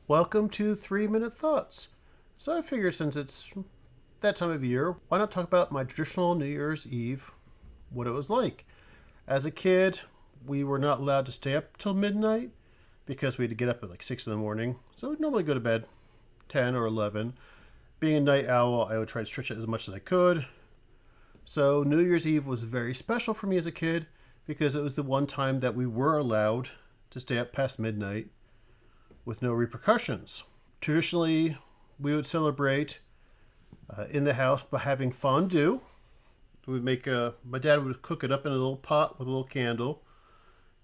Welcome to 3 Minute Thoughts. So I figured since it's that time of year, why not talk about my traditional New Year's Eve, what it was like. As a kid, we were not allowed to stay up till midnight because we had to get up at like 6 in the morning. So we'd normally go to bed 10 or 11. Being a night owl, I would try to stretch it as much as I could. So New Year's Eve was very special for me as a kid because it was the one time that we were allowed to stay up past midnight with no repercussions. Traditionally, we would celebrate in the house by having fondue. My dad would cook it up in a little pot with a little candle,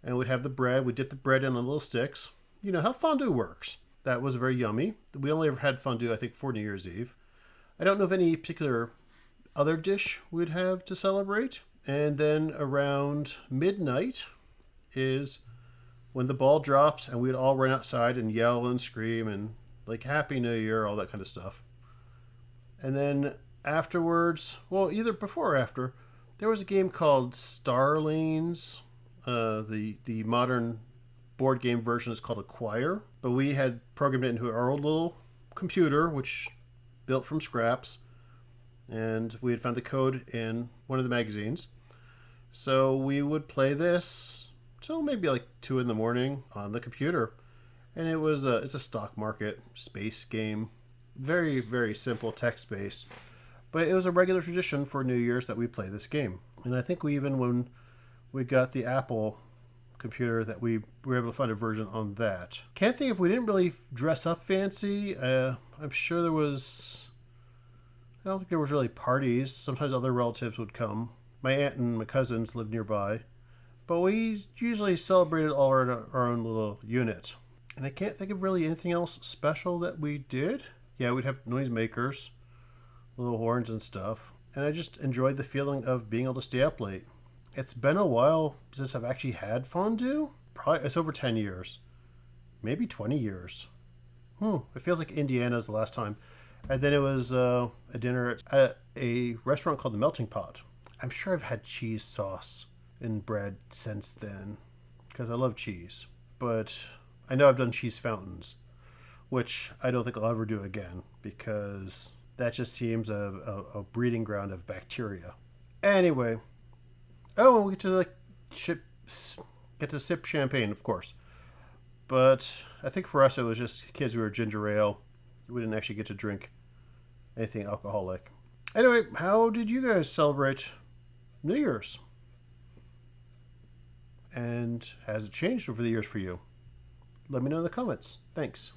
and we'd have the bread. We'd dip the bread in on little sticks. You know how fondue works. That was very yummy. We only ever had fondue, I think, for New Year's Eve. I don't know of any particular other dish we'd have to celebrate. And then around midnight is when the ball drops and we'd all run outside and yell and scream and like Happy New Year, all that kind of stuff. And then afterwards, well, either before or after, there was a game called Starlings. The modern board game version is called Acquire, but we had programmed it into our old little computer, which built from scraps, and we had found the code in one of the magazines. So we would play this till maybe like 2 in the morning on the computer. And it's a stock market space game. Very, very simple text based. But it was a regular tradition for New Year's that we play this game. And I think when we got the Apple computer that we were able to find a version on that. Can't think if we didn't really dress up fancy. I'm sure I don't think there was really parties. Sometimes other relatives would come. My aunt and my cousins lived nearby. But we usually celebrated all in our own little unit. And I can't think of really anything else special that we did. Yeah, we'd have noisemakers, little horns and stuff. And I just enjoyed the feeling of being able to stay up late. It's been a while since I've actually had fondue. Probably it's over 10 years. Maybe 20 years. It feels like Indiana's the last time. And then it was a dinner at a restaurant called the Melting Pot. I'm sure I've had cheese sauce and bread since then because I love cheese. But I know I've done cheese fountains, which I don't think I'll ever do again because that just seems a breeding ground of bacteria. Anyway, and we get to sip champagne, of course. But I think for us it was just kids who were ginger ale. We didn't actually get to drink anything alcoholic. Anyway, how did you guys celebrate New Year's? And has it changed over the years for you? Let me know in the comments. Thanks.